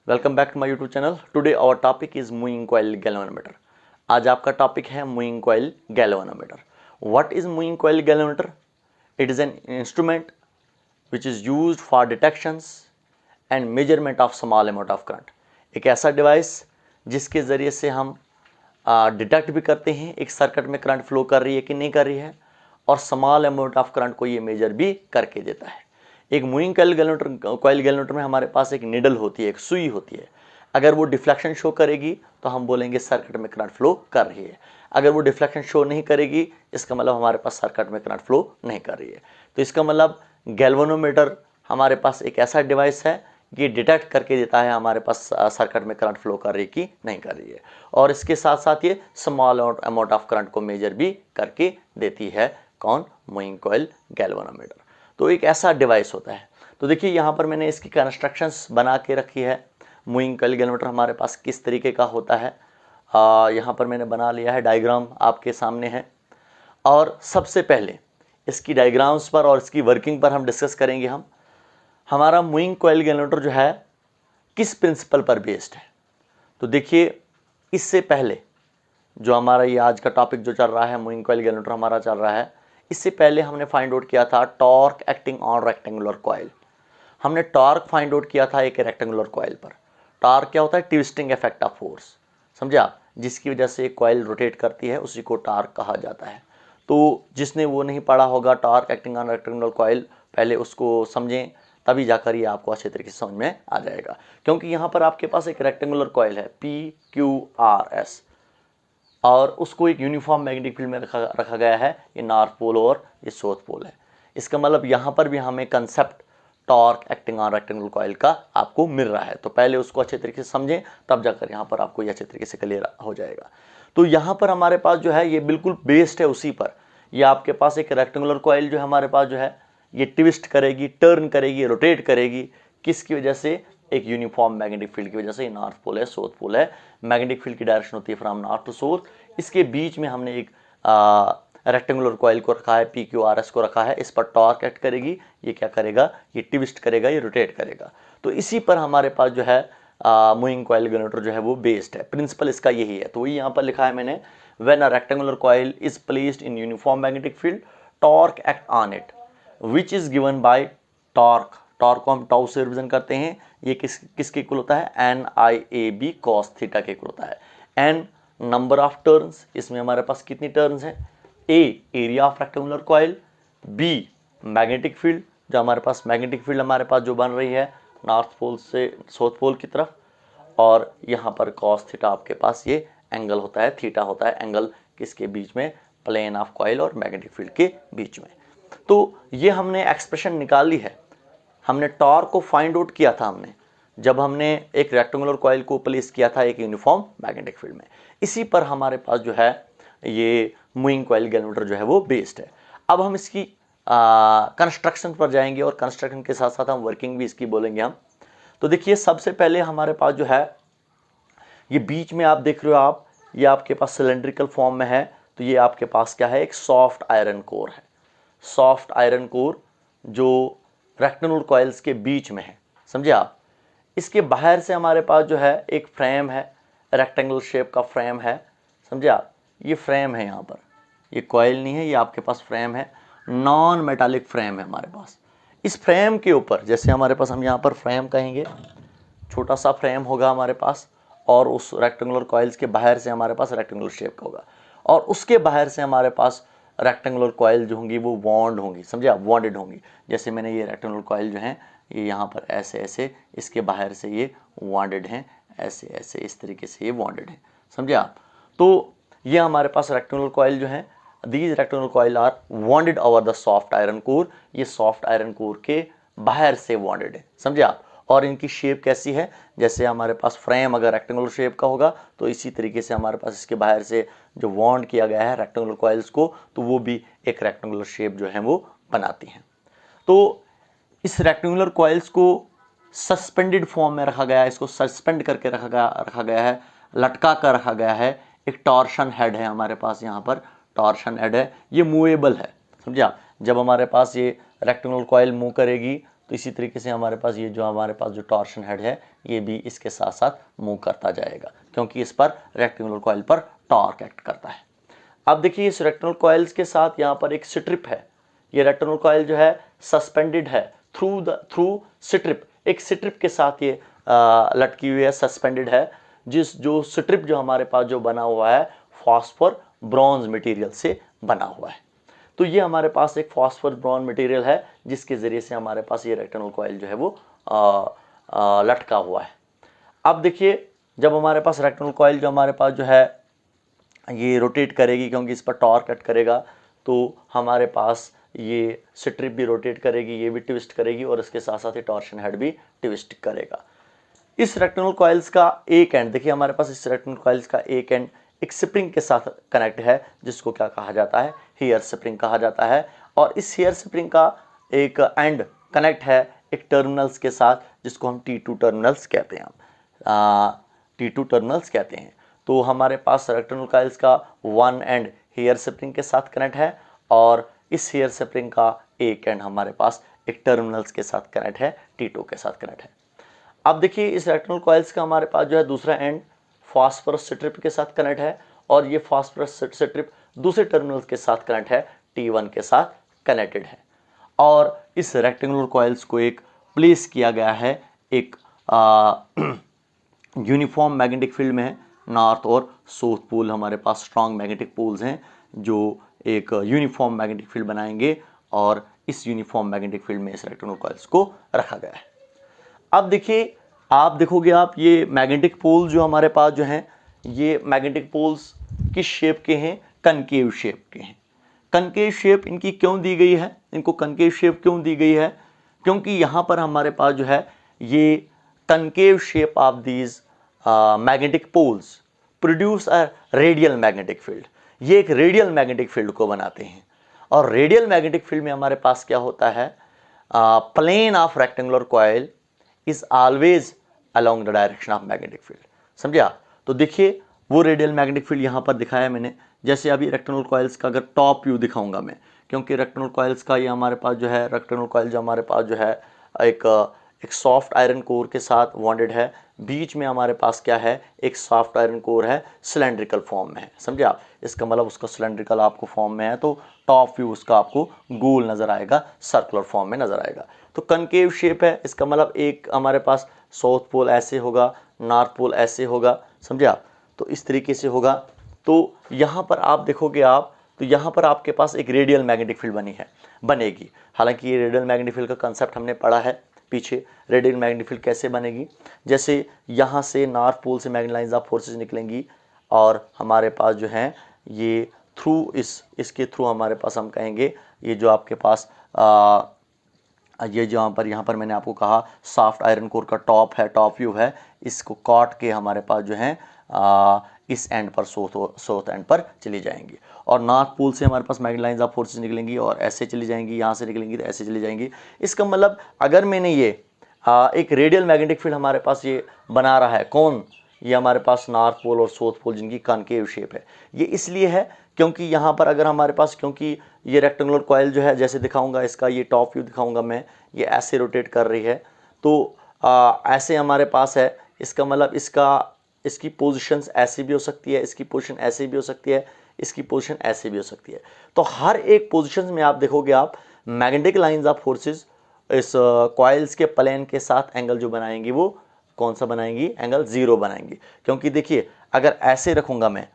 Welcome back to my YouTube channel. Today our topic is moving coil galvanometer. आज आपका topic है moving coil galvanometer. What is moving coil galvanometer? It is an instrument which is used for detections and measurement of small amount of current. एक ऐसा device जिसके ज़रिए से हम detect भी करते हैं एक सर्किट में करंट फ्लो कर रही है कि नहीं कर रही है, और स्मॉल अमाउंट ऑफ करंट को ये मेजर भी करके देता है। एक मूविंग कॉइल गैल्वेनोमीटर में हमारे पास एक निडल होती है, एक सुई होती है। अगर वो डिफ्लेक्शन शो करेगी तो हम बोलेंगे सर्किट में करंट फ्लो कर रही है। अगर वो डिफ्लेक्शन शो नहीं करेगी, इसका मतलब हमारे पास सर्किट में करंट फ्लो नहीं कर रही है। तो इसका मतलब गैल्वेनोमीटर हमारे पास एक ऐसा डिवाइस है कि डिटेक्ट करके देता है हमारे पास सर्किट में करंट फ्लो कर रही है कि नहीं कर रही है, और इसके साथ साथ ये स्मॉल अमाउंट ऑफ करंट को मेजर भी करके देती है। कौन? Moving coil galvanometer. तो एक ऐसा डिवाइस होता है। तो देखिए यहाँ पर मैंने इसकी कंस्ट्रक्शंस बना के रखी है। मूविंग कॉइल गैल्वेनोमीटर हमारे पास किस तरीके का होता है, यहाँ पर मैंने बना लिया है, डायग्राम आपके सामने है। और सबसे पहले इसकी डायग्राम्स पर और इसकी वर्किंग पर हम डिस्कस करेंगे। हमारा मूविंग कॉइल गैल्वेनोमीटर जो है किस प्रिंसिपल पर बेस्ड है। तो देखिए, इससे पहले जो हमारा ये आज का टॉपिक जो चल रहा है, मूविंग कॉइल गैल्वेनोमीटर हमारा चल रहा है, इससे पहले हमने फाइंड आउट किया था torque acting on rectangular coil. हमने टॉर्क फाइंड आउट किया था एक रेक्टेंगुलर कॉइल पर। टॉर्क क्या होता है? ट्विस्टिंग इफेक्ट ऑफ फोर्स, समझे आप? जिसकी वजह से कॉइल रोटेट करती है उसी को टॉर्क कहा जाता है। तो जिसने वो नहीं पढ़ा होगा torque acting on rectangular coil, पहले उसको समझें, तभी जाकर ये आपको अच्छे तरीके से समझ में आ जाएगा। क्योंकि यहाँ पर आपके पास एक रेक्टेंगुलर कॉइल है PQRS, और उसको एक यूनिफॉर्म मैग्नेटिक फील्ड में रखा गया है। ये नॉर्थ पोल और ये साउथ पोल है। इसका मतलब यहाँ पर भी हमें concept torque acting on rectangular coil का आपको मिल रहा है। तो पहले उसको अच्छे तरीके से समझें, तब जाकर यहाँ पर आपको ये अच्छे तरीके से क्लियर हो जाएगा। तो यहाँ पर हमारे पास जो है ये बिल्कुल बेस्ड है उसी पर। ये आपके पास एक रेक्टेंगुलर कॉइल जो है हमारे पास जो है ये ट्विस्ट करेगी, टर्न करेगी, रोटेट करेगी। किसकी वजह से? एक यूनिफॉर्म मैग्नेटिक फील्ड की वजह से। नॉर्थ पोल है, साउथ पोल है, मैग्नेटिक फील्ड की डायरेक्शन होती है फ्रॉम नॉर्थ टू साउथ। इसके बीच में हमने एक रेक्टेंगुलर कॉइल को रखा है, PQRS को रखा है। इस पर टॉर्क एक्ट करेगी, ये क्या करेगा? ये ट्विस्ट करेगा, ये रोटेट करेगा। तो इसी पर हमारे पास जो है मूविंग कॉइल गैल्वेनोमीटर जो है वो बेस्ड है। प्रिंसिपल इसका यही है। तो वही यहाँ पर लिखा है मैंने, when a rectangular coil is placed in uniform magnetic field, torque act on it which is given by torque. Torque को हम टाउ से रिप्रेजेंट करते हैं। ये किसके इक्वल होता है? NIAB cos थीटा के इक्वल होता है। N नंबर ऑफ टर्न्स, इसमें हमारे पास कितनी टर्न्स हैं? A area of rectangular coil, B magnetic field, जो हमारे पास मैग्नेटिक फील्ड हमारे पास जो बन रही है नॉर्थ पोल से साउथ पोल की तरफ, और यहाँ पर cos थीटा आपके पास ये एंगल होता है, थीटा होता है एंगल किसके बीच में? प्लेन ऑफ कॉइल और मैग्नेटिक फील्ड के बीच में। तो ये हमने एक्सप्रेशन निकाल ली है। हमने टॉर्क को फाइंड आउट किया था हमने जब हमने एक रेक्टेंगुलर कॉइल को प्लेस किया था एक यूनिफॉर्म मैग्नेटिक फील्ड में। इसी पर हमारे पास जो है ये मूविंग कॉइल गैल्वेनोमीटर जो है वो बेस्ड है। अब हम इसकी कंस्ट्रक्शन पर जाएंगे, और कंस्ट्रक्शन के साथ साथ हम वर्किंग भी इसकी बोलेंगे हम। तो देखिए, सबसे पहले हमारे पास जो है ये बीच में आप देख रहे हो, आप ये आपके पास सिलेंड्रिकल फॉर्म में है। तो ये आपके पास क्या है? एक सॉफ्ट आयरन कोर है। सॉफ्ट आयरन कोर जो रेक्टेंगुलर कॉइल्स के बीच में है, समझे आप? इसके बाहर से हमारे पास जो है एक फ्रेम है, रेक्टेंगुलर शेप का फ्रेम है, समझे आप? ये फ्रेम है, यहाँ पर ये कॉइल नहीं है, ये आपके पास फ्रेम है, नॉन मेटालिक फ्रेम है हमारे पास। इस फ्रेम के ऊपर, जैसे हमारे पास हम यहाँ पर फ्रेम कहेंगे, छोटा सा फ्रेम होगा हमारे पास, और उस रेक्टेंगुलर कॉइल्स के बाहर से हमारे पास रेक्टेंगुलर शेप का होगा, और उसके बाहर से हमारे पास रेक्टेंगुलर कॉइल जो होंगी वो वॉन्ड होंगी, समझे आप? वॉन्डेड होंगी। जैसे मैंने ये रेक्टेंगुलर कॉइल जो हैं ये यहाँ पर ऐसे ऐसे, इसके बाहर से ये वॉन्डेड हैं, ऐसे ऐसे इस तरीके से ये वॉन्डेड हैं, समझे आप? तो ये हमारे पास रेक्टेंगुलर कॉइल जो हैं, these rectangular coil are wounded over the soft iron core. ये सॉफ्ट आयरन कोर के बाहर से वॉन्डेड है, समझे आप? और इनकी शेप कैसी है? जैसे हमारे पास फ्रेम अगर रेक्टेंगुलर शेप का होगा, तो इसी तरीके से हमारे पास इसके बाहर से जो वॉन्ड किया गया है रेक्टेंगुलर कॉइल्स को, तो वो भी एक रेक्टेंगुलर शेप जो है वो बनाती हैं। तो इस रेक्टेंगुलर कॉइल्स को सस्पेंडेड फॉर्म में रखा गया है, इसको सस्पेंड करके रखा गया है, लटका कर रखा गया है। एक टॉर्शन हेड है हमारे पास, यहाँ पर टॉर्शन हेड है, ये मूवेबल है, समझे आप? जब हमारे पास ये रेक्टेंगुलर कॉइल मूव करेगी तो इसी तरीके से हमारे पास ये जो हमारे पास जो टॉर्शन हेड है ये भी इसके साथ साथ मूव करता जाएगा, क्योंकि इस पर रेक्टेंगुलर कॉइल पर टॉर्क एक्ट करता है। अब देखिए इस रेक्टेंगुलर कॉइल्स के साथ यहाँ पर एक स्ट्रिप है। ये रेक्टेंगुलर कॉइल जो है सस्पेंडेड है थ्रू स्ट्रिप, एक स्ट्रिप के साथ ये लटकी हुई है, सस्पेंडेड है। जो स्ट्रिप जो हमारे पास जो बना हुआ है फॉस्फोर ब्रॉन्ज मटेरियल से बना हुआ है। तो ये हमारे पास एक फॉस्फोर ब्रॉन्ज मटेरियल है जिसके ज़रिए से हमारे पास ये रेक्टेंगुलर कॉइल जो है वो लटका हुआ है। अब देखिए जब हमारे पास रेक्टेंगुलर कॉइल जो हमारे पास जो है ये रोटेट करेगी, क्योंकि इस पर टॉर्क एक्ट करेगा, तो हमारे पास ये स्ट्रिप भी रोटेट करेगी, ये भी ट्विस्ट करेगी और इसके साथ साथ ये टॉर्शन हेड भी ट्विस्ट करेगा। इस रेक्टेंगुलर कॉइल्स का एक एंड देखिए, हमारे पास इस रेक्टेंगुलर कॉइल्स का एक एंड एक स्प्रिंग के साथ कनेक्ट है, जिसको क्या कहा जाता है, हेयर स्प्रिंग कहा जाता है। और इस हेयर स्प्रिंग का एक एंड कनेक्ट है एक टर्मिनल्स के साथ, जिसको हम T2 टर्मिनल्स कहते हैं। T2 टर्मिनल्स कहते हैं। तो हमारे पास रेक्टेंगुलर कॉइल्स का वन एंड हेयर स्प्रिंग के साथ कनेक्ट है और इस हेयर स्प्रिंग का एक एंड हमारे पास एक टर्मिनल्स के साथ कनेक्ट है, T2 के साथ कनेक्ट है। अब देखिए इस रेक्टेंगुलर कॉइल्स का हमारे पास जो है दूसरा एंड फास्फोरस स्ट्रिप के साथ कनेक्ट है और ये फास्फोरस स्ट्रिप दूसरे टर्मिनल्स के साथ कनेक्ट है, T1 के साथ कनेक्टेड है। और इस रेक्टेंगुलर कॉइल्स को एक प्लेस किया गया है एक यूनिफॉर्म मैग्नेटिक फील्ड में है। नॉर्थ और साउथ पोल हमारे पास स्ट्रॉन्ग मैग्नेटिक पोल्स हैं जो एक यूनिफॉर्म मैग्नेटिक फील्ड बनाएंगे और इस यूनिफॉर्म मैग्नेटिक फील्ड में इस रेक्टेंगुलर कॉइल्स को रखा गया है। अब देखिए आप देखोगे आप ये मैग्नेटिक पोल जो हमारे पास जो हैं, ये मैग्नेटिक पोल्स किस शेप के हैं, कनकेव शेप के हैं। कनकेव शेप इनकी क्यों दी गई है, इनको कनकेव शेप क्यों दी गई है, क्योंकि यहाँ पर हमारे पास जो है ये concave shape of these magnetic poles produce a radial magnetic field. ये एक रेडियल मैग्नेटिक फील्ड को बनाते हैं और रेडियल मैग्नेटिक फील्ड में हमारे पास क्या होता है, plane of rectangular coil is always along the direction of magnetic field. समझिया। तो देखिए वो रेडियल मैग्नेटिक फील्ड यहाँ पर दिखाया मैंने। जैसे अभी रेक्टेंगुलर कॉइल्स का अगर टॉप व्यू दिखाऊंगा मैं, क्योंकि रेक्टेंगुलर कॉइल्स का ये हमारे पास जो है रेक्टेंगुलर कॉइल जो हमारे पास जो है एक सॉफ्ट आयरन कोर के साथ बॉन्डेड है। बीच में हमारे पास क्या है, एक सॉफ्ट आयरन कोर है, सिलेंड्रिकल फॉर्म में है। समझे आप, इसका मतलब उसका सिलेंड्रिकल आपको फॉर्म में है, तो टॉप व्यू उसका आपको गोल नज़र आएगा, सर्कुलर फॉर्म में नज़र आएगा। तो कनकेव शेप है, इसका मतलब एक हमारे पास साउथ पोल ऐसे होगा, नॉर्थ पोल ऐसे होगा। समझे आप, तो इस तरीके से होगा। तो यहाँ पर आप देखोगे आप, तो यहाँ पर आपके पास एक रेडियल मैग्नेटिक फील्ड बनेगी। हालांकि ये रेडियल मैग्नेटिक फील्ड का कंसेप्ट हमने पढ़ा है पीछे। रेडियल मैग्नेटिक फील्ड कैसे बनेगी, जैसे यहाँ से नॉर्थ पोल से मैग्नेटिक लाइंस ऑफ फोर्सेस निकलेंगी और हमारे पास जो है ये थ्रू इसके थ्रू हमारे पास हम कहेंगे ये जो आपके पास ये यहाँ पर मैंने आपको कहा सॉफ्ट आयरन कोर का टॉप है, टॉप व्यू है, इसको काट के हमारे पास जो है इस एंड पर साउथ एंड पर चली जाएंगी और नॉर्थ पोल से हमारे पास मैग्नेटिक लाइंस ऑफ फोर्सेस निकलेंगी और ऐसे चली जाएंगी, यहाँ से निकलेंगी तो ऐसे चली जाएंगी। इसका मतलब अगर मैंने ये एक रेडियल मैग्नेटिक फील्ड हमारे पास ये बना रहा है, कौन, ये हमारे पास नॉर्थ पोल और साउथ पोल जिनकी कॉनकेव शेप है। ये इसलिए है क्योंकि यहाँ पर अगर हमारे पास, क्योंकि ये रेक्टेंगुलर कॉइल जो है, जैसे दिखाऊंगा इसका ये टॉप व्यू दिखाऊंगा मैं, ये ऐसे रोटेट कर रही है, तो ऐसे हमारे पास है। इसका मतलब इसकी पोजीशंस ऐसी भी हो सकती है, इसकी पोजीशन ऐसे भी हो सकती है, इसकी पोजीशन ऐसे भी हो सकती है। तो हर एक पोजीशन में आप देखोगे आप मैग्नेटिक लाइंस ऑफ फोर्सेस इस कॉइल्स के प्लेन के साथ एंगल जो बनाएंगी वो कौन सा बनाएंगी, एंगल 0 बनाएंगी। क्योंकि देखिए अगर ऐसे रखूंगा मैं,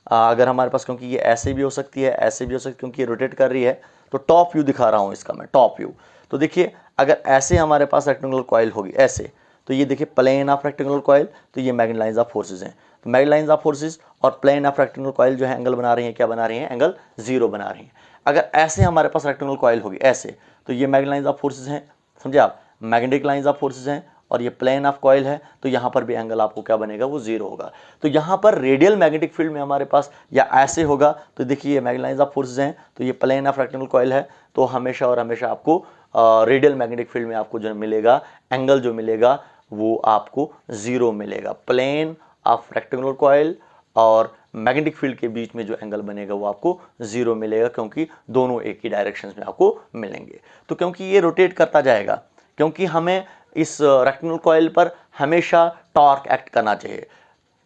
अगर हमारे पास, क्योंकि ये ऐसे भी हो सकती है, ऐसे भी हो सकती है, क्योंकि ये रोटेट कर रही है, तो टॉप व्यू दिखा रहा हूँ इसका मैं, टॉप व्यू। तो देखिए अगर ऐसे हमारे पास रेक्टेंगुलर कॉइल होगी ऐसे, तो ये देखिए प्लेन ऑफ रेक्टेंगुलर कॉइल, तो ये मैग्नेटिक लाइंस ऑफ फोर्सेस हैं। तो मैग्नेटिक लाइंस ऑफ फोर्सेस और प्लेन ऑफ रेक्टेंगुलर कॉइल जो है एंगल बना रही हैं, क्या बना रही हैं, एंगल 0 बना रही हैं। अगर ऐसे हमारे पास रेक्टेंगुलर कॉइल होगी ऐसे, तो ये मैग्नेटिक लाइंस ऑफ फोर्सेस हैं। समझे आप, मैग्नेटिक लाइंस ऑफ फोर्सेस हैं और ये प्लेन ऑफ कॉइल है, तो यहाँ पर भी एंगल आपको क्या बनेगा, वो 0 होगा। तो यहाँ पर रेडियल मैग्नेटिक फील्ड में हमारे पास या ऐसे होगा, तो देखिए ये मैग्नेटिक लाइंस ऑफ फोर्सेस हैं, तो ये प्लेन ऑफ रेक्टेंगुलर कॉइल है, तो हमेशा और हमेशा आपको रेडियल मैग्नेटिक फील्ड में आपको जो मिलेगा, एंगल जो मिलेगा वो आपको 0 मिलेगा। प्लेन ऑफ रेक्टेंगुलर कॉइल और मैग्नेटिक फील्ड के बीच में जो एंगल बनेगा वो आपको 0 मिलेगा, क्योंकि दोनों एक ही डायरेक्शंस में आपको मिलेंगे। तो क्योंकि ये रोटेट करता जाएगा, क्योंकि हमें इस रेक्टेंगुलर कॉइल पर हमेशा टॉर्क एक्ट करना चाहिए।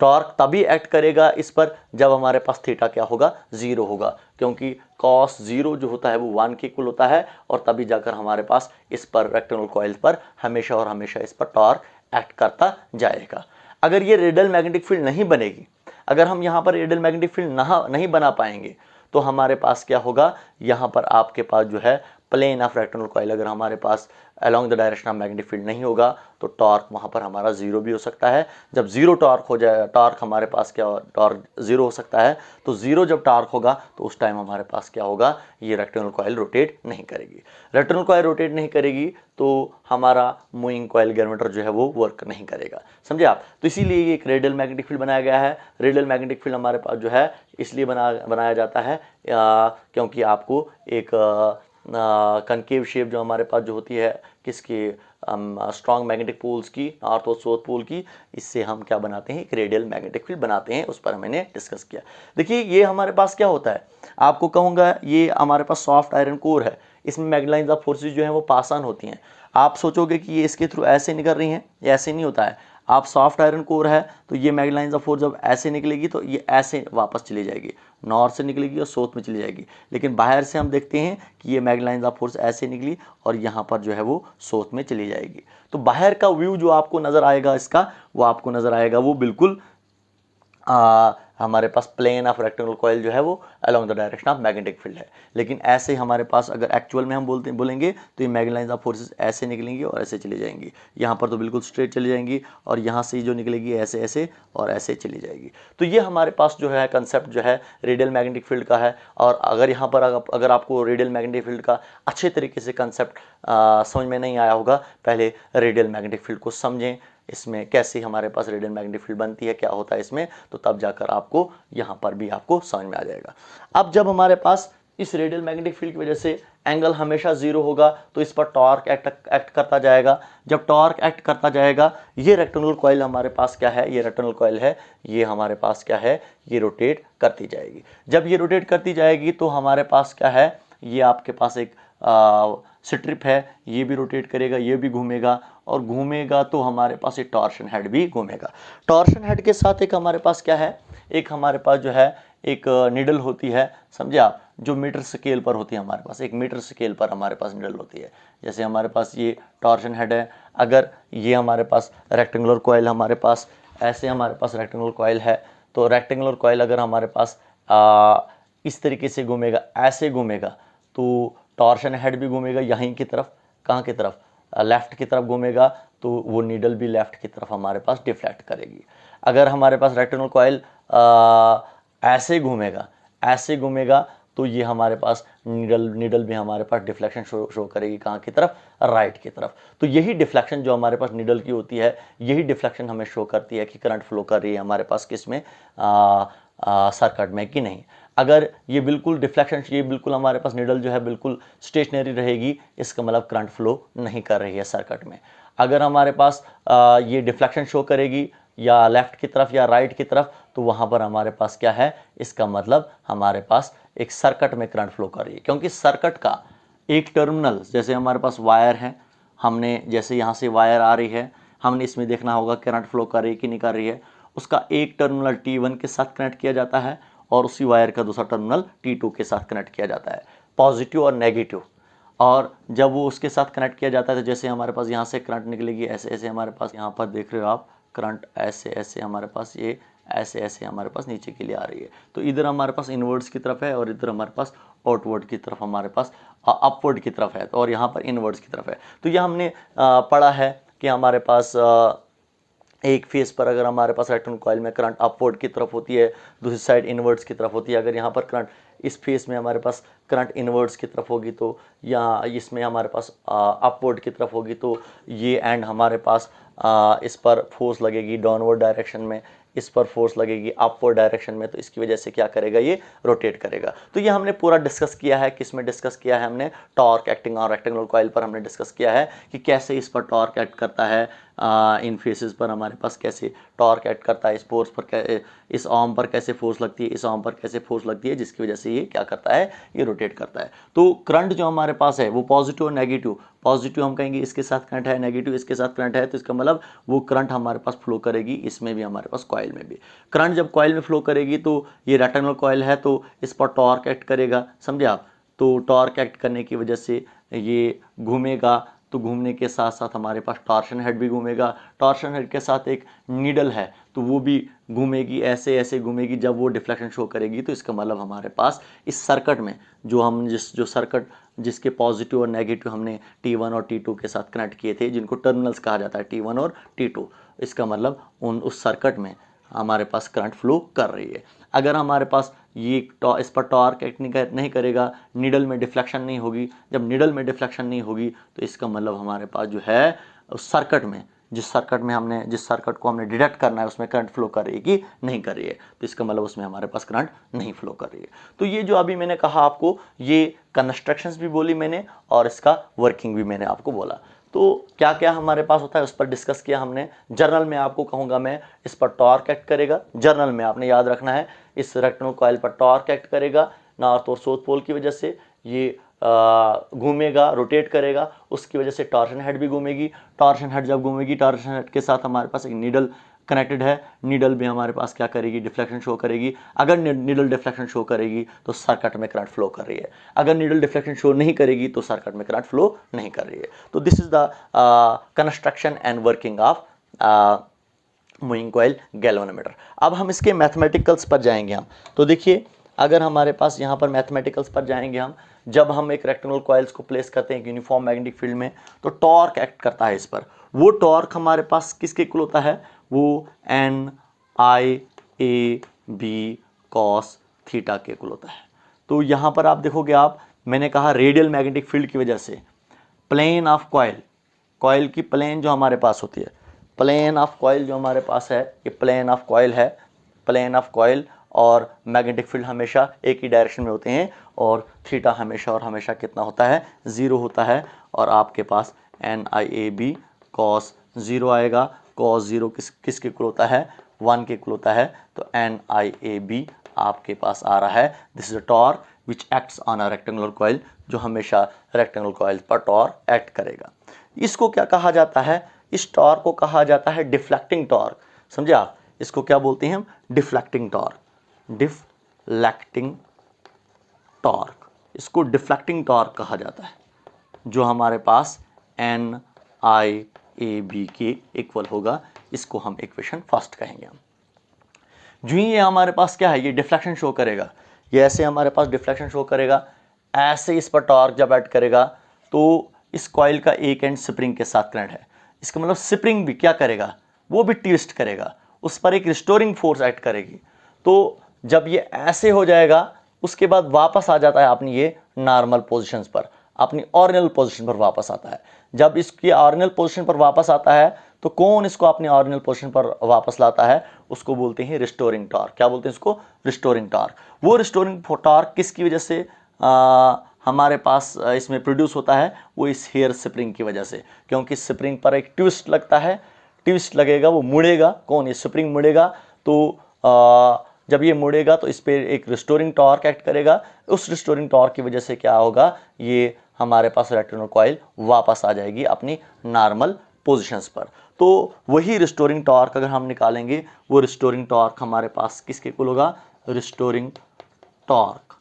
टॉर्क तभी एक्ट करेगा इस पर जब हमारे पास थीटा क्या होगा, 0 होगा, क्योंकि cos 0 जो होता है वो 1 के इक्वल होता है, और तभी जाकर हमारे पास इस पर रेक्टेंगुलर कॉइल पर हमेशा और हमेशा इस पर टॉर्क एक्ट करता जाएगा। अगर ये रेडियल मैग्नेटिक फील्ड नहीं बनेगी, अगर हम यहाँ पर रेडियल मैग्नेटिक फील्ड नहीं बना पाएंगे, तो हमारे पास क्या होगा, यहाँ पर आपके पास जो है प्लेन ऑफ रेक्टेंगुलर कॉइल अगर हमारे पास along the direction of magnetic field नहीं होगा, तो टॉर्क वहाँ पर हमारा 0 भी हो सकता है। जब 0 टॉर्क हो जाए, टॉर्क हमारे पास क्या, टॉर्क 0 हो सकता है, तो 0 जब टॉर्क होगा तो उस टाइम हमारे पास क्या होगा, ये रेक्टेंगुलर कॉइल रोटेट नहीं करेगी। रेक्टेंगुलर कॉइल रोटेट नहीं करेगी तो हमारा मूविंग कॉइल गैल्वेनोमीटर जो है वो वर्क नहीं करेगा, समझे आप। तो इसीलिए ये एक रेडियल मैग्नेटिक फील्ड बनाया गया है। रेडियल मैग्नेटिक फील्ड हमारे पास जो है इसलिए बनाया जाता है क्योंकि आपको एक कनकेव शेप जो हमारे पास जो होती है किसकी, स्ट्रॉन्ग मैग्नेटिक पोल्स की, नॉर्थ और साउथ पोल की, इससे हम क्या बनाते हैं, एक रेडियल मैग्नेटिक फील्ड बनाते हैं। उस पर मैंने डिस्कस किया। देखिए ये हमारे पास क्या होता है, आपको कहूँगा ये हमारे पास सॉफ्ट आयरन कोर है, इसमें मैग्नेटाइजिंग फोर्सेज जो है वो पास ऑन होती हैं। आप सोचोगे कि ये इसके थ्रू ऐसे निकल रही हैं, ये ऐसे नहीं होता है। आप सॉफ्ट आयरन कोर है तो ये मैग्नेटाइजिंग फोर्स जब ऐसे निकलेगी तो ये ऐसे वापस चली जाएगी, नॉर्थ से निकलेगी और साउथ में चली जाएगी। लेकिन बाहर से हम देखते हैं कि ये मैग्नेटाइजिंग फोर्स ऐसे निकली और यहाँ पर जो है वो साउथ में चली जाएगी। तो बाहर का व्यू जो आपको नज़र आएगा इसका, वो आपको नज़र आएगा वो बिल्कुल हमारे पास प्लेन ऑफ रेक्टेंगुलर कॉइल जो है वो along the direction of magnetic field है। लेकिन ऐसे हमारे पास अगर एक्चुअल में हम बोलेंगे तो ये मैग्नेटाइजिंग फोर्सेस ऐसे निकलेंगी और ऐसे चली जाएंगी। यहाँ पर तो बिल्कुल स्ट्रेट चली जाएंगी और यहाँ से जो निकलेगी ऐसे ऐसे और ऐसे चली जाएगी। तो ये हमारे पास जो है कंसेप्ट जो है रेडियल मैग्नेटिक फील्ड का है। और अगर यहाँ पर अगर आपको रेडियल मैग्नेटिक फील्ड का अच्छे तरीके से कंसेप्ट समझ में नहीं आया होगा, पहले रेडियल मैग्नेटिक फील्ड को समझें, इसमें कैसे हमारे पास रेडियल मैग्नेटिक फील्ड बनती है, क्या होता है इसमें, तो तब जाकर आपको यहाँ पर भी आपको समझ में आ जाएगा। अब जब हमारे पास इस रेडियल मैग्नेटिक फील्ड की वजह से एंगल हमेशा 0 होगा, तो इस पर टॉर्क एक्ट करता जाएगा। जब टॉर्क एक्ट करता जाएगा, ये रेक्टेंगुलर कॉइल हमारे पास क्या है, ये रेक्टेंगुलर कॉइल है, ये हमारे पास क्या है, ये रोटेट करती जाएगी। जब ये रोटेट करती जाएगी तो हमारे पास क्या है, ये आपके पास एक स्ट्रिप है, ये भी रोटेट करेगा, ये भी घूमेगा, और घूमेगा तो हमारे पास एक टॉर्शन हेड भी घूमेगा। टॉर्शन हेड के साथ एक हमारे पास क्या है, एक हमारे पास जो है एक निडल होती है, समझे आप, जो मीटर स्केल पर होती है। हमारे पास एक मीटर स्केल पर हमारे पास निडल होती है। जैसे हमारे पास ये टॉर्शन हेड है, अगर ये हमारे पास रेक्टेंगुलर कॉइल हमारे पास ऐसे हमारे पास रेक्टेंगुलर कॉइल है, तो रेक्टेंगुलर कॉइल अगर हमारे पास इस तरीके से घूमेगा, ऐसे घूमेगा, तो टॉर्शन हेड भी घूमेगा यहीं की तरफ, कहाँ की तरफ, लेफ्ट की तरफ घूमेगा, तो वो नीडल भी लेफ्ट की तरफ हमारे पास डिफ्लेक्ट करेगी। अगर हमारे पास रेक्टेंगुलर कॉइल ऐसे घूमेगा, ऐसे घूमेगा, तो ये हमारे पास नीडल भी हमारे पास डिफ्लेक्शन शो करेगी, कहाँ की तरफ, राइट की तरफ। तो यही डिफ्लेक्शन जो हमारे पास नीडल की होती है, यही डिफ्लेक्शन हमें शो करती है कि करंट फ्लो कर रही है हमारे पास किस में, सर्किट में कि नहीं। अगर ये बिल्कुल डिफ्लेक्शन, ये बिल्कुल हमारे पास नीडल जो है बिल्कुल स्टेशनरी रहेगी, इसका मतलब करंट फ्लो नहीं कर रही है सर्किट में। अगर हमारे पास ये डिफ्लेक्शन शो करेगी या लेफ्ट की तरफ या राइट की तरफ, तो वहाँ पर हमारे पास क्या है, इसका मतलब हमारे पास एक सर्किट में करंट फ्लो कर रही है। क्योंकि सर्किट का एक टर्मिनल, जैसे हमारे पास वायर है, हमने जैसे यहाँ से वायर आ रही है, हमने इसमें देखना होगा करंट फ्लो कर रही है कि नहीं कर रही है। उसका एक टर्मिनल T1 के साथ कनेक्ट किया जाता है और उसी वायर का दूसरा टर्मिनल T2 के साथ कनेक्ट किया जाता है, पॉजिटिव और नेगेटिव। और जब वो उसके साथ कनेक्ट किया जाता है, तो जैसे हमारे पास यहाँ से करंट निकलेगी ऐसे ऐसे, हमारे पास यहाँ पर देख रहे हो आप, करंट ऐसे ऐसे हमारे पास, ये ऐसे ऐसे हमारे पास नीचे के लिए आ रही है। तो इधर हमारे पास इनवर्ड्स की तरफ है और इधर हमारे पास आउटवर्ड की तरफ, हमारे पास अपवर्ड की तरफ है, और यहाँ पर इनवर्ड्स की तरफ है। तो यह हमने पढ़ा है कि हमारे पास एक फेस पर अगर हमारे पास रेक्टेंगुलर कॉइल में करंट अपवर्ड की तरफ होती है, दूसरी साइड इनवर्ड्स की तरफ होती है। अगर यहाँ पर करंट इस फेस में हमारे पास करंट इनवर्ड्स की तरफ होगी, तो यहाँ इसमें हमारे पास अपवर्ड की तरफ होगी, तो ये एंड हमारे पास इस पर फोर्स लगेगी डाउनवर्ड डायरेक्शन में, इस पर फोर्स लगेगी अपवर्ड डायरेक्शन में, तो इसकी वजह से क्या करेगा, ये रोटेट करेगा। तो ये हमने पूरा डिस्कस किया है, किस में डिस्कस किया है हमने, torque acting on rectangular coil पर हमने डिस्कस किया है कि कैसे इस पर टॉर्क एक्ट करता है, इन फेसेस पर हमारे पास कैसे टॉर्क एक्ट करता है, इस फोर्स पर इस आर्म पर कैसे फोर्स लगती है, इस आर्म पर कैसे फोर्स लगती है, जिसकी वजह से ये क्या करता है, ये रोटेट करता है। तो करंट जो हमारे पास है वो पॉजिटिव और नेगेटिव, पॉजिटिव हम कहेंगे इसके साथ करंट है, नेगेटिव इसके साथ करंट है, तो इसका मतलब वो करंट हमारे पास फ्लो करेगी, इसमें भी हमारे पास कॉइल में भी। करंट जब कॉइल में फ्लो करेगी तो ये रेक्टेंगुलर कॉइल है तो इस पर टॉर्क एक्ट करेगा, समझे आप। तो टॉर्क एक्ट करने की वजह से ये घूमेगा, तो घूमने के साथ साथ हमारे पास टॉर्शन हेड भी घूमेगा, टॉर्शन हेड के साथ एक नीडल है तो वो भी घूमेगी, ऐसे ऐसे घूमेगी। जब वो डिफ्लेक्शन शो करेगी तो इसका मतलब हमारे पास इस सर्किट में जो हम जो सर्किट जिसके पॉजिटिव और नेगेटिव हमने T1 और T2 के साथ कनेक्ट किए थे, जिनको टर्मिनल्स कहा जाता है T1 और T2, इसका मतलब उस सर्किट में हमारे पास करंट फ्लो कर रही है। अगर हमारे पास ये इस पर टॉर्क एक्ट नहीं करेगा, नीडल में डिफ्लेक्शन नहीं होगी, जब नीडल में डिफ्लेक्शन नहीं होगी तो इसका मतलब हमारे पास जो है उस सर्किट में, जिस सर्किट को हमने डिटेक्ट करना है उसमें करंट फ्लो कर रही है कि नहीं कर रही है, तो इसका मतलब उसमें हमारे पास करंट नहीं फ्लो कर रही है। तो ये जो अभी मैंने कहा आपको, ये कंस्ट्रक्शंस भी बोली मैंने और इसका वर्किंग भी मैंने आपको बोला। तो क्या क्या हमारे पास होता है उस पर डिस्कस किया हमने। जर्नल में आपको कहूँगा मैं, इस पर टॉर्क एक्ट करेगा, जर्नल में आपने याद रखना है इस रेक्टेंगुलर कॉइल पर टॉर्क एक्ट करेगा, नॉर्थ और साउथ पोल की वजह से ये घूमेगा, रोटेट करेगा, उसकी वजह से टॉर्शन हेड भी घूमेगी। टॉर्शन हेड जब घूमेगी, टॉर्शन हेड के साथ हमारे पास एक नीडल कनेक्टेड है, नीडल भी हमारे पास क्या करेगी, डिफ्लेक्शन शो करेगी। अगर नीडल डिफ्लेक्शन शो करेगी तो सर्किट में करंट फ्लो कर रही है, अगर नीडल डिफ्लेक्शन शो नहीं करेगी तो सर्किट में करंट फ्लो नहीं कर रही है। तो this is the construction and working of moving coil galvanometer. अब हम इसके मैथमेटिकल्स पर जाएंगे हम। तो देखिए, अगर हमारे पास यहाँ पर मैथमेटिकल्स पर जाएंगे हम, जब हम एक रेक्टेंगुलर कॉइल्स को प्लेस करते हैं एक यूनिफॉर्म मैग्नेटिक फील्ड में, तो टॉर्क एक्ट करता है इस पर। वो टॉर्क हमारे पास किसके इक्वल होता है, वो NIAB cos थीटा के इक्वल होता है। तो यहाँ पर आप देखोगे, मैंने कहा रेडियल मैग्नेटिक फील्ड की वजह से प्लेन ऑफ कॉइल की प्लेन जो हमारे पास होती है, प्लेन ऑफ कॉइल जो हमारे पास है, ये प्लेन ऑफ कॉइल है, प्लेन ऑफ कॉइल और मैग्नेटिक फील्ड हमेशा एक ही डायरेक्शन में होते हैं, और थीटा हमेशा और हमेशा कितना होता है, 0 होता है। और आपके पास NIAB cos 0 आएगा। cos 0 किसके इक्वल होता है, 1 के इक्वल होता है। तो NIAB आपके पास आ रहा है, this is a torque which acts on a rectangular coil, जो हमेशा रेक्टेंगुलर कॉइल पर टॉर्क एक्ट करेगा। इसको क्या कहा जाता है, इस टॉर्क को कहा जाता है डिफ्लेक्टिंग टॉर्क। समझे आप, इसको क्या बोलते हैं हम, डिफ्लेक्टिंग टॉर्क, डिफ्लेक्टिंग टॉर्क, इसको डिफ्लेक्टिंग टॉर्क कहा जाता है, जो हमारे पास NIAB के इक्वल होगा। इसको हम इक्वेशन फर्स्ट कहेंगे हम। जो ये हमारे पास क्या है, ये डिफ्लेक्शन शो करेगा, ये ऐसे हमारे पास डिफ्लेक्शन शो करेगा, ऐसे इस पर टॉर्क जब ऐड करेगा तो इस कॉइल का एक एंड स्प्रिंग के साथ कनेक्ट है। इसका मतलब स्प्रिंग भी क्या करेगा, वो भी ट्विस्ट करेगा, उस पर एक रिस्टोरिंग फोर्स एक्ट करेगी। तो जब ये ऐसे हो जाएगा, उसके बाद वापस आ जाता है अपनी ये नॉर्मल पोजीशंस पर, अपनी ऑरिजिनल पोजीशन पर वापस आता है। जब इसकी ऑरिजिनल पोजीशन पर वापस आता है तो कौन इसको अपनी ऑरिजिनल पोजीशन पर वापस लाता है, उसको बोलते हैं रिस्टोरिंग टॉर्क। क्या बोलते हैं इसको, रिस्टोरिंग टॉर्क। वो रिस्टोरिंग टॉर्क किसकी वजह से हमारे पास इसमें प्रोड्यूस होता है, वो इस हेयर स्प्रिंग की वजह से, क्योंकि स्प्रिंग पर एक ट्विस्ट लगता है, ट्विस्ट लगेगा, वो मुड़ेगा, कौन, ये स्प्रिंग मुड़ेगा। तो जब ये मुड़ेगा तो इस पर एक रिस्टोरिंग टॉर्क एक्ट करेगा। उस रिस्टोरिंग टॉर्क की वजह से क्या होगा, ये हमारे पास रेक्टेंगुलर कॉइल वापस आ जाएगी अपनी नॉर्मल पोजीशंस पर। तो वही रिस्टोरिंग टॉर्क अगर हम निकालेंगे, वो रिस्टोरिंग टॉर्क हमारे पास किसके इक्वल होगा, रिस्टोरिंग टॉर्क।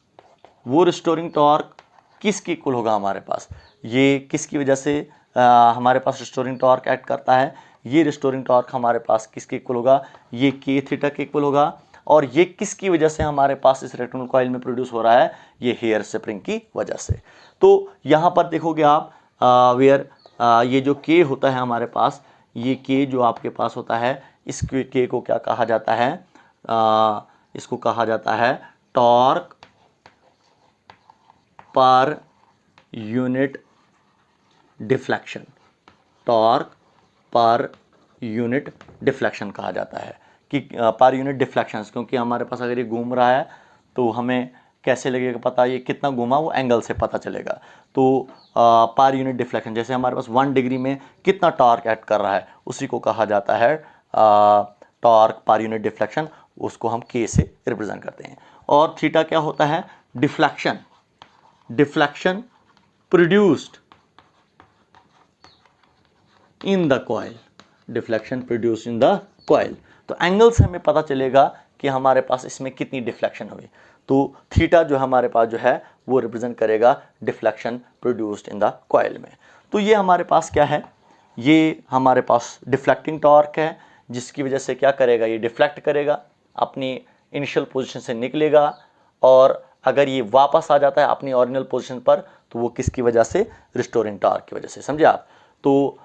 वो रिस्टोरिंग टॉर्क किसके इक्वल होगा हमारे पास, ये किसकी वजह से हमारे पास रिस्टोरिंग टॉर्क एक्ट करता है, ये रिस्टोरिंग टॉर्क हमारे पास किसके इक्वल होगा, ये K थीटा के इक्वल होगा। और ये किसकी वजह से हमारे पास इस रेक्टेंगुलर कॉइल में प्रोड्यूस हो रहा है, ये हेयर स्प्रिंग की वजह से। तो यहाँ पर देखोगे आप, ये जो K होता है हमारे पास, ये K जो आपके पास होता है, इस K को क्या कहा जाता है, इसको कहा जाता है torque per unit deflection, torque per unit deflection कहा जाता है। कि पर यूनिट डिफ्लेक्शंस, क्योंकि हमारे पास अगर ये घूम रहा है तो हमें कैसे लगेगा पता, ये कितना घूमा वो एंगल से पता चलेगा। तो पर यूनिट डिफ्लेक्शन, जैसे हमारे पास 1 डिग्री में कितना टॉर्क एक्ट कर रहा है उसी को कहा जाता है टॉर्क पर यूनिट डिफ्लेक्शन, उसको हम के से रिप्रेजेंट करते हैं। और थीटा क्या होता है, deflection, deflection produced in the coil, deflection produced in the coil. तो एंगल से हमें पता चलेगा कि हमारे पास इसमें कितनी डिफ्लेक्शन हुई। तो थीटा जो हमारे पास जो है वो रिप्रेजेंट करेगा deflection produced in the coil में। तो ये हमारे पास क्या है, ये हमारे पास डिफ्लेक्टिंग टॉर्क है, जिसकी वजह से क्या करेगा, ये डिफ्लेक्ट करेगा, अपनी इनिशियल पोजीशन से निकलेगा, और अगर ये वापस आ जाता है अपनी ओरिजिनल पोजीशन पर तो वो किसकी वजह से, रिस्टोरिंग टॉर्क की वजह से, समझे आप। तो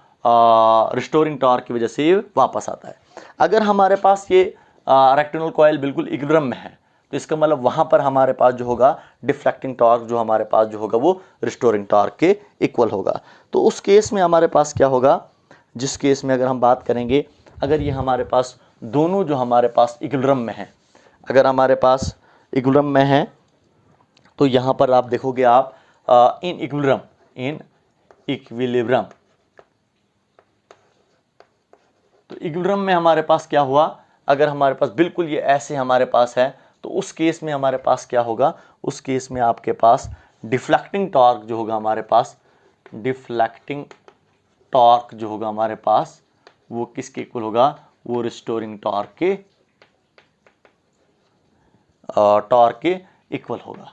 रिस्टोरिंग टॉर्क की वजह से ये वापस आता है। अगर हमारे पास ये रेक्टेंगुलर कॉइल बिल्कुल इक्विलिब्रियम में है तो इसका मतलब वहां पर हमारे पास जो होगा डिफ्लेक्टिंग टॉर्क जो हमारे पास जो होगा वो रिस्टोरिंग टॉर्क के इक्वल होगा। तो उस केस में हमारे पास क्या होगा, जिस केस में अगर हम बात करेंगे, अगर ये हमारे पास दोनों जो हमारे पास इक्विलिब्रियम में है, अगर हमारे पास इक्विलिब्रियम में है तो यहाँ पर आप देखोगे आप इन इक्विलिब्रियम, इन इक्विलिब्रियम, तो इक्विलिब्रियम में हमारे पास क्या हुआ, अगर हमारे पास बिल्कुल ये ऐसे हमारे पास है तो उस केस में हमारे पास क्या होगा, उस केस में आपके पास डिफ्लेक्टिंग टॉर्क जो होगा हमारे पास, डिफ्लेक्टिंग टॉर्क जो होगा हमारे पास वो किसके इक्वल होगा, वो रिस्टोरिंग टॉर्क के इक्वल होगा।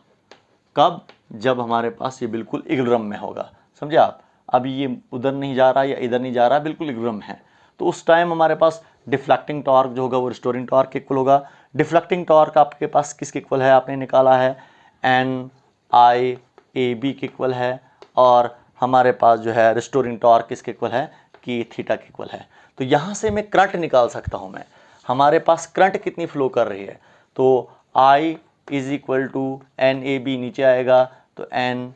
कब, जब हमारे पास ये बिल्कुल इक्विलिब्रियम में होगा, समझे आप। अभी ये उधर नहीं जा रहा या इधर नहीं जा रहा, बिल्कुल इक्विलिब्रियम है, तो उस टाइम हमारे पास डिफ्लेक्टिंग टॉर्क जो होगा वो रिस्टोरिंग टॉर्क के इक्वल होगा। डिफ्लेक्टिंग टॉर्क आपके पास किसके इक्वल है, आपने निकाला है NIAB के इक्वल है, और हमारे पास जो है रिस्टोरिंग टॉर्क किसके इक्वल है, कि थीटा के इक्वल है। तो यहाँ से मैं करंट निकाल सकता हूँ, मैं हमारे पास करंट कितनी फ्लो कर रही है, तो I is equal to NAB, नीचे आएगा तो NAB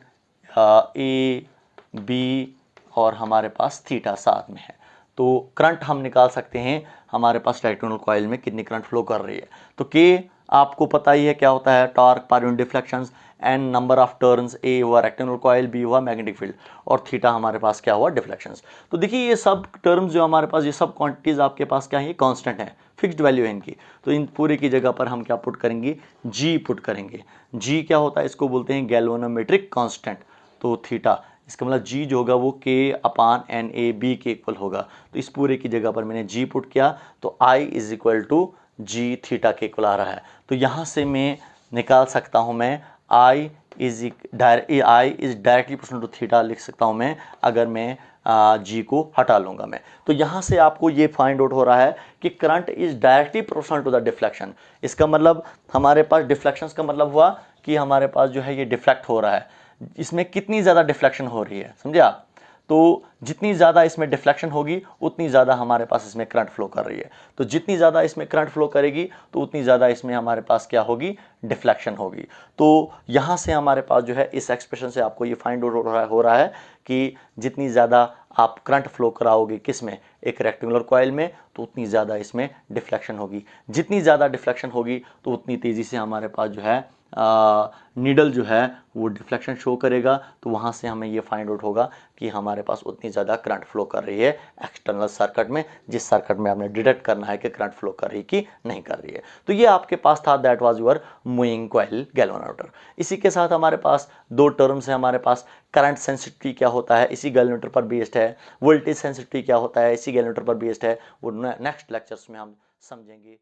और हमारे पास थीटा साथ में है। तो करंट हम निकाल सकते हैं हमारे पास रेक्टेंगुलर कॉइल में कितनी करंट फ्लो कर रही है। तो के आपको पता ही है क्या होता है, torque per unit deflections, N number of turns, A हुआ रेक्टेंगुलर कॉइल, बी हुआ मैग्नेटिक फील्ड, और थीटा हमारे पास क्या हुआ, डिफ्लेक्शंस। तो देखिए ये सब टर्म्स जो हमारे पास, ये सब क्वांटिटीज आपके पास क्या है, ये कांस्टेंट है, फिक्स्ड वैल्यू है इनकी। तो इन पूरे की जगह पर हम क्या पुट करेंगे, जी पुट करेंगे। जी क्या होता है, इसको बोलते हैं गैल्वेनोमेट्रिक कांस्टेंट। तो थीटा, इसका मतलब जी जो होगा वो के अपान NAB के इक्वल होगा। तो इस पूरे की जगह पर मैंने जी पुट किया तो I is equal to G theta के इक्वल आ रहा है। तो यहाँ से मैं निकाल सकता हूँ, मैं I is directly proportional to theta लिख सकता हूँ मैं, अगर मैं जी को हटा लूँगा मैं। तो यहाँ से आपको ये फाइंड आउट हो रहा है कि current is directly proportional to the deflection. इसका मतलब हमारे पास डिफ्लेक्शन का मतलब हुआ कि हमारे पास जो है ये डिफ्लेक्ट हो रहा है, इसमें कितनी ज़्यादा डिफ्लेक्शन हो रही है, समझे आप। तो जितनी ज़्यादा इसमें डिफ्लेक्शन होगी उतनी ज़्यादा हमारे पास इसमें करंट फ्लो कर रही है। तो जितनी ज़्यादा इसमें करंट फ्लो करेगी तो उतनी ज़्यादा इसमें हमारे पास क्या होगी, डिफ्लेक्शन होगी। तो यहाँ से हमारे पास जो है इस एक्सप्रेशन से आपको ये फाइंड आउट हो रहा है कि जितनी ज़्यादा आप करंट फ्लो कराओगे किस में, एक रेक्टेंगुलर कॉइल में, तो उतनी ज़्यादा इसमें डिफ्लेक्शन होगी। जितनी ज़्यादा डिफ्लेक्शन होगी तो उतनी तेज़ी से हमारे पास जो है नीडल जो है वो डिफ्लेक्शन शो करेगा। तो वहाँ से हमें ये फाइंड आउट होगा कि हमारे पास उतनी ज़्यादा करंट फ्लो कर रही है एक्सटर्नल सर्किट में, जिस सर्किट में आपने डिटेक्ट करना है कि करंट फ्लो कर रही कि नहीं कर रही है। तो ये आपके पास था, that was your moving coil galvanometer. इसी के साथ हमारे पास दो टर्म्स है, हमारे पास करंट सेंसिटिविटी क्या होता है, इसी गैल्वेनोमीटर पर बेस्ड है, वोल्टेज सेंसिटिविटी क्या होता है, इसी गैल्वेनोमीटर पर बेस्ड है। वो नेक्स्ट लेक्चर्स में हम समझेंगे।